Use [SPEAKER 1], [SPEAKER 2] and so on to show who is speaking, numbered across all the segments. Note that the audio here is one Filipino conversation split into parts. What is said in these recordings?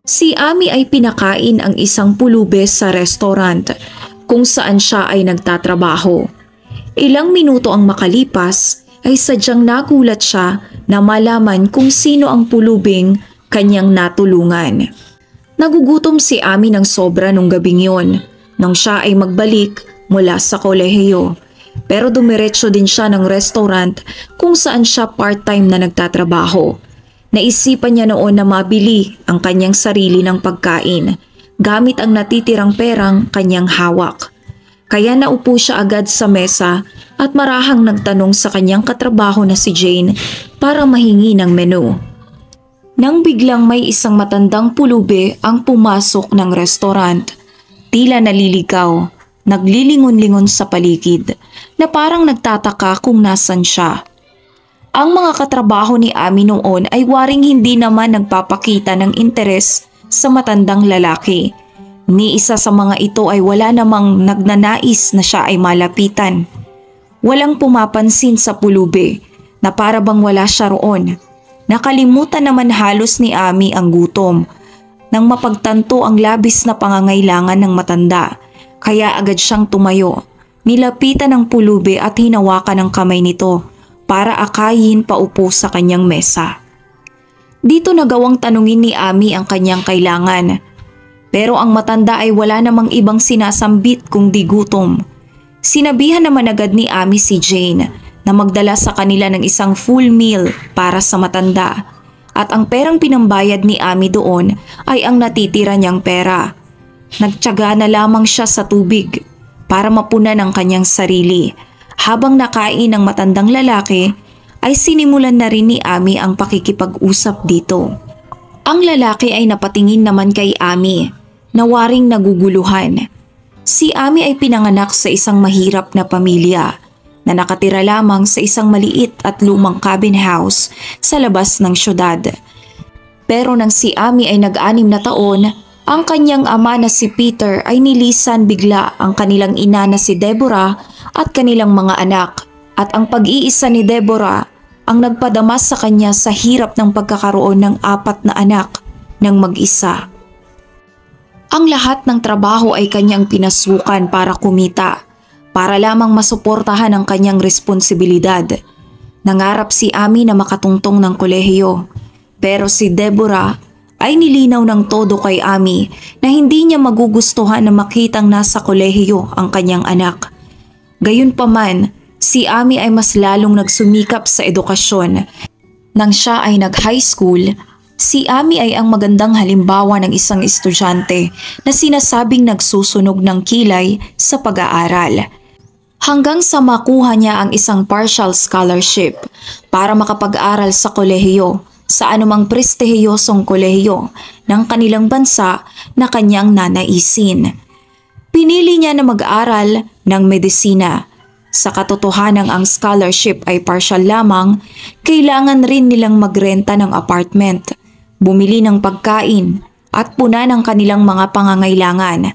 [SPEAKER 1] Si Ami ay pinakain ang isang pulubes sa restaurant kung saan siya ay nagtatrabaho. Ilang minuto ang makalipas ay sadyang nagulat siya na malaman kung sino ang pulubing kanyang natulungan. Nagugutom si Ami ng sobra nung gabing yon nang siya ay magbalik mula sa kolehiyo. Pero dumiretso din siya ng restaurant kung saan siya part-time na nagtatrabaho. Naisipan niya noon na mabili ang kanyang sarili ng pagkain gamit ang natitirang perang kanyang hawak. Kaya naupo siya agad sa mesa at marahang nagtanong sa kanyang katrabaho na si Jane para mahingi ng menu. Nang biglang may isang matandang pulube ang pumasok ng restaurant, tila naliligaw, naglilingon-lingon sa paligid na parang nagtataka kung nasan siya. Ang mga katrabaho ni Ami noon ay waring hindi naman nagpapakita ng interes sa matandang lalaki. Ni isa sa mga ito ay wala namang nagnanais na siya ay malapitan. Walang pumapansin sa pulube na para bang wala siya roon. Nakalimutan naman halos ni Ami ang gutom nang mapagtanto ang labis na pangangailangan ng matanda. Kaya agad siyang tumayo. Nilapitan ng pulube at hinawakan ang kamay nito para akayin paupo sa kanyang mesa. Dito nagawang tanungin ni Ami ang kanyang kailangan. Pero ang matanda ay wala namang ibang sinasambit kundi gutom. Sinabihan naman agad ni Ami si Jane na magdala sa kanila ng isang full meal para sa matanda. At ang perang pinambayad ni Ami doon ay ang natitira niyang pera. Nagtiyaga na lamang siya sa tubig para mapunan ang kanyang sarili. Habang nakain ng matandang lalaki, ay sinimulan na rin ni Ami ang pakikipag-usap dito. Ang lalaki ay napatingin naman kay Ami, na waring naguguluhan. Si Ami ay pinanganak sa isang mahirap na pamilya, na nakatira lamang sa isang maliit at lumang cabin house sa labas ng syudad. Pero nang si Ami ay nag-anim na taon, ang kanyang ama na si Peter ay nilisan bigla ang kanilang ina na si Deborah at kanilang mga anak, at ang pag-iisa ni Deborah ang nagpadamas sa kanya sa hirap ng pagkakaroon ng 4 na anak ng mag-isa. Ang lahat ng trabaho ay kanyang pinasukan para kumita, para lamang masuportahan ang kanyang responsibilidad. Nangarap si Ami na makatungtong ng kolehiyo, pero si Deborah ay nilinaw ng todo kay Ami na hindi niya magugustuhan na makitang nasa kolehiyo ang kanyang anak. Gayunpaman, si Ami ay mas lalong nagsumikap sa edukasyon. Nang siya ay nag-high school, si Ami ay ang magandang halimbawa ng isang estudyante na sinasabing nagsusunog ng kilay sa pag-aaral. Hanggang sa makuha niya ang isang partial scholarship para makapag-aral sa kolehiyo sa anumang prestihiyosong kolehiyo ng kanilang bansa na kanyang nanaisin. Pinili niya na mag-aral ng medisina. Sa katotohanan ang scholarship ay partial lamang, kailangan rin nilang magrenta ng apartment, bumili ng pagkain at punan ng kanilang mga pangangailangan.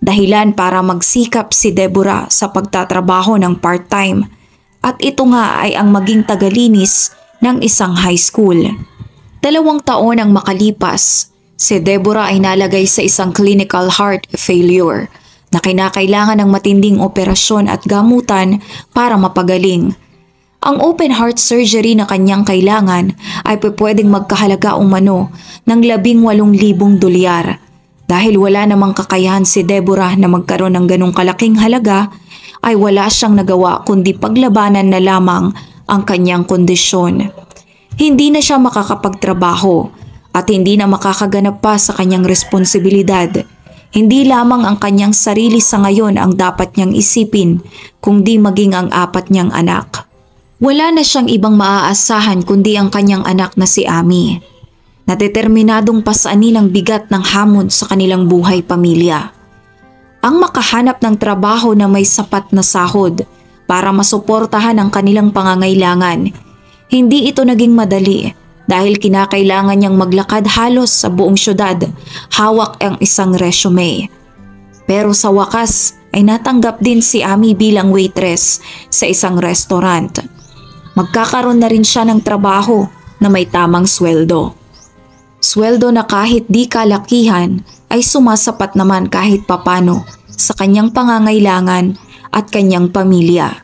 [SPEAKER 1] Dahilan para magsikap si Deborah sa pagtatrabaho ng part-time, at ito nga ay ang maging tagalinis ng isang high school. 2 taon ang makalipas, si Deborah ay nalagay sa isang clinical heart failure na kinakailangan ng matinding operasyon at gamutan para mapagaling. Ang open heart surgery na kanyang kailangan ay pwedeng magkahalaga umano ng 18,000 dolyar. Dahil wala namang kakayahan si Deborah na magkaroon ng ganong kalaking halaga, ay wala siyang nagawa kundi paglabanan na lamang ang kanyang kondisyon. Hindi na siya makakapagtrabaho at hindi na makakaganap pa sa kanyang responsibilidad. Hindi lamang ang kanyang sarili sa ngayon ang dapat niyang isipin, kundi maging ang 4 niyang anak. Wala na siyang ibang maaasahan kundi ang kanyang anak na si Ami. Nadeterminadong pasanin ang bigat ng hamon sa kanilang buhay pamilya. Ang makahanap ng trabaho na may sapat na sahod para masuportahan ang kanilang pangangailangan. Hindi ito naging madali dahil kinakailangan niyang maglakad halos sa buong syudad, hawak ang isang resume. Pero sa wakas ay natanggap din si Ami bilang waitress sa isang restaurant. Magkakaroon na rin siya ng trabaho na may tamang sweldo. Sweldo na kahit di kalakihan ay sumasapat naman kahit papano sa kanyang pangangailangan at kanyang pamilya.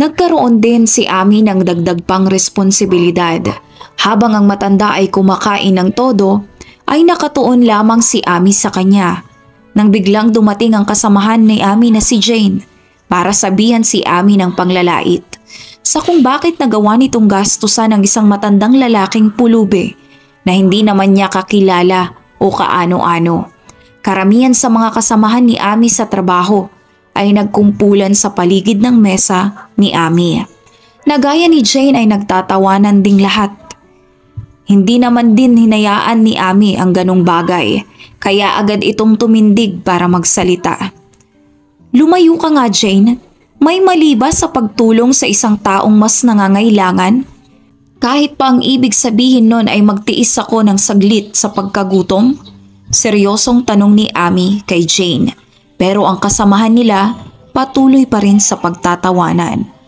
[SPEAKER 1] Nagkaroon din si Ami ng dagdag pang responsibilidad. Habang ang matanda ay kumakain ng todo, ay nakatuon lamang si Ami sa kanya. Nang biglang dumating ang kasamahan ni Ami na si Jane para sabihan si Ami ng panglalait sa kung bakit nagawa nitong gastusan ng isang matandang lalaking pulube na hindi naman niya kakilala o kaano-ano. Karamihan sa mga kasamahan ni Ami sa trabaho ay nagkumpulan sa paligid ng mesa ni Ami. Nagaya ni Jane ay nagtatawanan ding lahat. Hindi naman din hinayaan ni Ami ang ganong bagay, kaya agad itong tumindig para magsalita. Lumayo ka nga, Jane. May mali ba sa pagtulong sa isang taong mas nangangailangan? Kahit pa ang ibig sabihin nun ay magtiis ako ng saglit sa pagkagutom? Seryosong tanong ni Ami kay Jane, pero ang kasamahan nila patuloy pa rin sa pagtatawanan.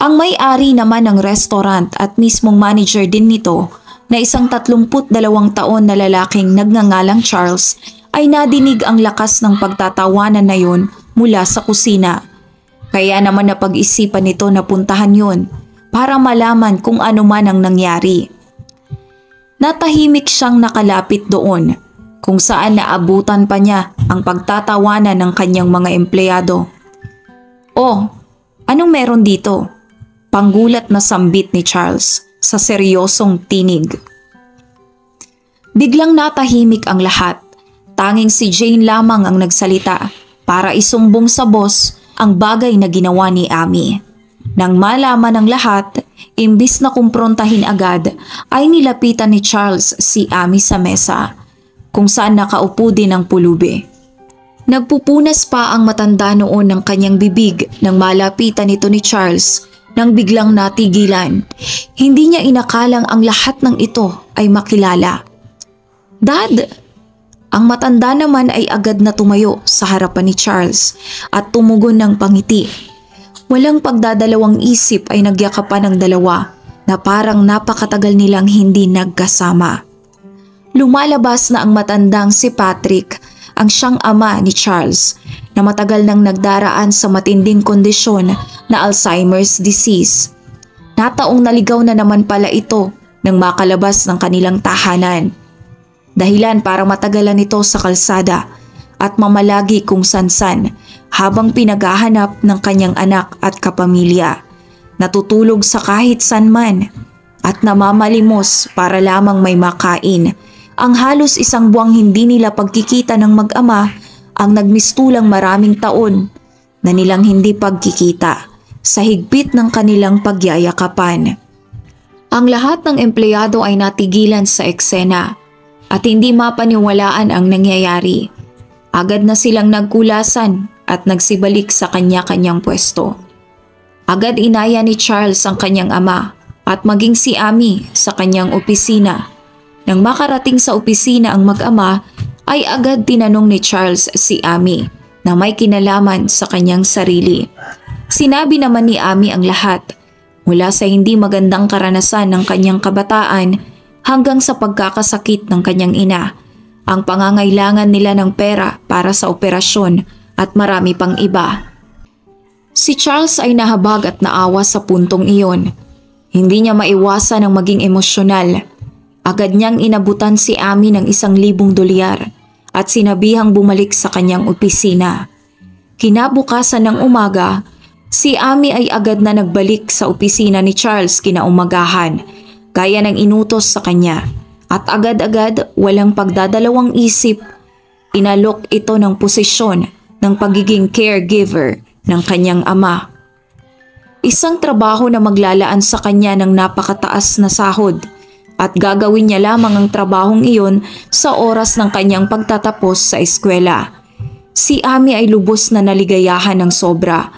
[SPEAKER 1] Ang may-ari naman ng restaurant at mismong manager din nito na isang 32 taon na lalaking nagngangalang Charles ay nadinig ang lakas ng pagtatawanan na yun mula sa kusina. Kaya naman napag-isipan nito na puntahan yun para malaman kung ano man ang nangyari. Natahimik siyang nakalapit doon kung saan naabutan pa niya ang pagtatawanan ng kanyang mga empleyado. "Oh, anong meron dito?" Panggulat na sambit ni Charles sa seryosong tinig. Biglang natahimik ang lahat. Tanging si Jane lamang ang nagsalita para isumbong sa boss ang bagay na ginawa ni Ami. Nang malaman ng lahat, imbis na kumprontahin agad, ay nilapitan ni Charles si Ami sa mesa, kung saan nakaupo din ang pulubi. Nagpupunas pa ang matanda noon ng kanyang bibig nang malapitan ito ni Charles nang biglang natigilan. Hindi niya inakalang ang lahat ng ito ay makilala. "Dad!" Ang matanda naman ay agad na tumayo sa harapan ni Charles at tumugon ng pangiti. Walang pagdadalawang isip ay nagyakapan ang dalawa na parang napakatagal nilang hindi nagkasama. Lumalabas na ang matandang si Patrick, ang siyang ama ni Charles, na matagal nang nagdaraan sa matinding kondisyon na Alzheimer's disease. Nataong naligaw na naman pala ito nang makalabas ng kanilang tahanan. Dahilan para matagalan ito sa kalsada at mamalagi kung san-san habang pinaghahanap ng kanyang anak at kapamilya. Natutulog sa kahit san man at namamalimos para lamang may makain. Ang halos isang buwang hindi nila pagkikita ng mag-ama ang nagmistulang maraming taon na nilang hindi pagkikita sa higpit ng kanilang pagyayakapan. Ang lahat ng empleyado ay natigilan sa eksena at hindi mapaniwalaan ang nangyayari. Agad na silang nagkulasan at nagsibalik sa kanya-kanyang pwesto. Agad inaya ni Charles ang kanyang ama at maging si Ami sa kanyang opisina. Nang makarating sa opisina ang mag-ama, ay agad tinanong ni Charles si Ami na may kinalaman sa kanyang sarili. Sinabi naman ni Ami ang lahat, mula sa hindi magandang karanasan ng kanyang kabataan hanggang sa pagkakasakit ng kanyang ina, ang pangangailangan nila ng pera para sa operasyon at marami pang iba. Si Charles ay nahabag at naawa sa puntong iyon. Hindi niya maiwasan ang maging emosyonal. Agad niyang inabutan si Ami ng 1,000 dolyar at sinabihang bumalik sa kanyang opisina. Kinabukasan ng umaga, si Ami ay agad na nagbalik sa opisina ni Charles kinaumagahan, gaya ng inutos sa kanya, at agad-agad walang pagdadalawang isip, inalok ito ng posisyon ng pagiging caregiver ng kanyang ama. Isang trabaho na maglalaan sa kanya ng napakataas na sahod at gagawin niya lamang ang trabahong iyon sa oras ng kanyang pagtatapos sa eskwela. Si Ami ay lubos na naligayahan ng sobra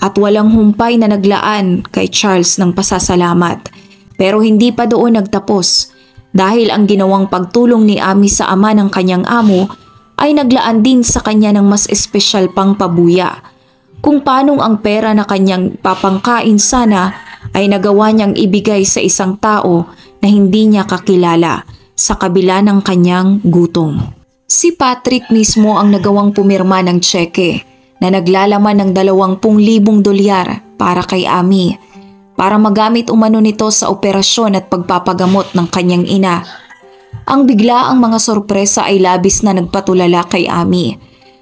[SPEAKER 1] at walang humpay na naglaan kay Charles ng pasasalamat. Pero hindi pa doon nagtapos dahil ang ginawang pagtulong ni Ami sa ama ng kanyang amo ay naglaan din sa kanya ng mas espesyal pang pabuya. Kung paanong ang pera na kanyang papangkain sana ay nagawa niyang ibigay sa isang tao na hindi niya kakilala sa kabila ng kanyang gutom. Si Patrick mismo ang nagawang pumirma ng tseke na naglalaman ng 20,000 dolyar para kay Amy para magamit umano nito sa operasyon at pagpapagamot ng kanyang ina. Ang biglaang mga sorpresa ay labis na nagpatulala kay Amy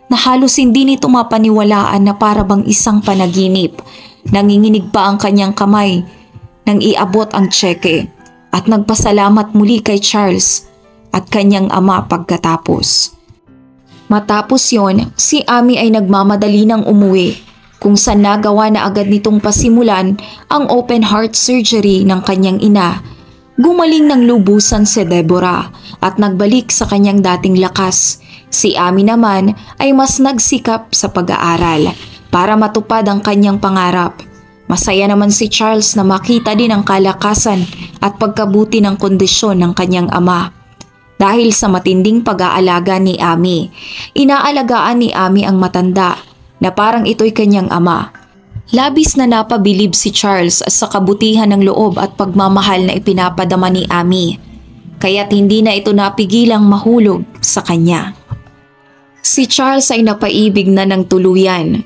[SPEAKER 1] na halos hindi nito mapaniwalaan na para bang isang panaginip. Nanginginig pa ang kanyang kamay nang iabot ang tseke at nagpasalamat muli kay Charles at kanyang ama pagkatapos. Matapos yon, si Amy ay nagmamadali ng umuwi kung saan nagawa na agad nitong pasimulan ang open heart surgery ng kanyang ina. Gumaling ng lubusan si Deborah at nagbalik sa kanyang dating lakas. Si Amy naman ay mas nagsikap sa pag-aaral para matupad ang kanyang pangarap. Masaya naman si Charles na makita din ang kalakasan at pagkabuti ng kondisyon ng kanyang ama. Dahil sa matinding pag-aalaga ni Amy, inaalagaan ni Amy ang matanda na parang ito'y kanyang ama. Labis na napabilib si Charles sa kabutihan ng loob at pagmamahal na ipinapadama ni Amy, kaya't hindi na ito napigilang mahulog sa kanya. Si Charles ay napaibig na ng tuluyan.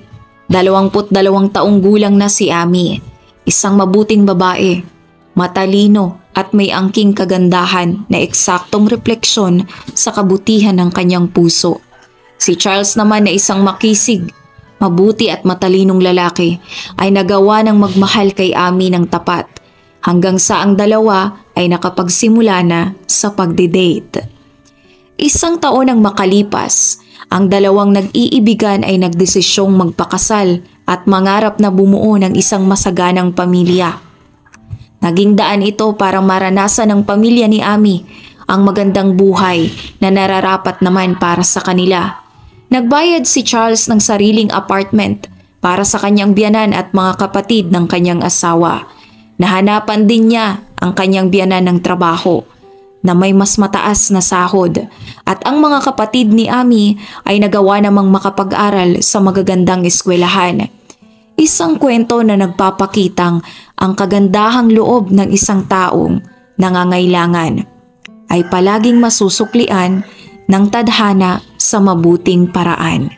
[SPEAKER 1] 22 taong gulang na si Amy, isang mabuting babae, matalino at may angking kagandahan na eksaktong refleksyon sa kabutihan ng kanyang puso. Si Charles naman na isang makisig, mabuti at matalinong lalaki ay nagawa ng magmahal kay Amy ng tapat hanggang sa ang dalawa ay nakapagsimula na sa pagdidate. 1 taon ang makalipas, ang dalawang nag-iibigan ay nagdesisyong magpakasal at mangarap na bumuo ng isang masaganang pamilya. Naging daan ito para maranasan ng pamilya ni Amy ang magandang buhay na nararapat naman para sa kanila. Nagbayad si Charles ng sariling apartment para sa kanyang biyanan at mga kapatid ng kanyang asawa. Nahanapan din niya ang kanyang biyanan ng trabaho na may mas mataas na sahod at ang mga kapatid ni Amy ay nagawa namang makapag-aral sa magagandang eskwelahan. Isang kwento na nagpapakitang ang kagandahang loob ng isang taong nangangailangan ay palaging masusuklian ng tadhana sa mabuting paraan.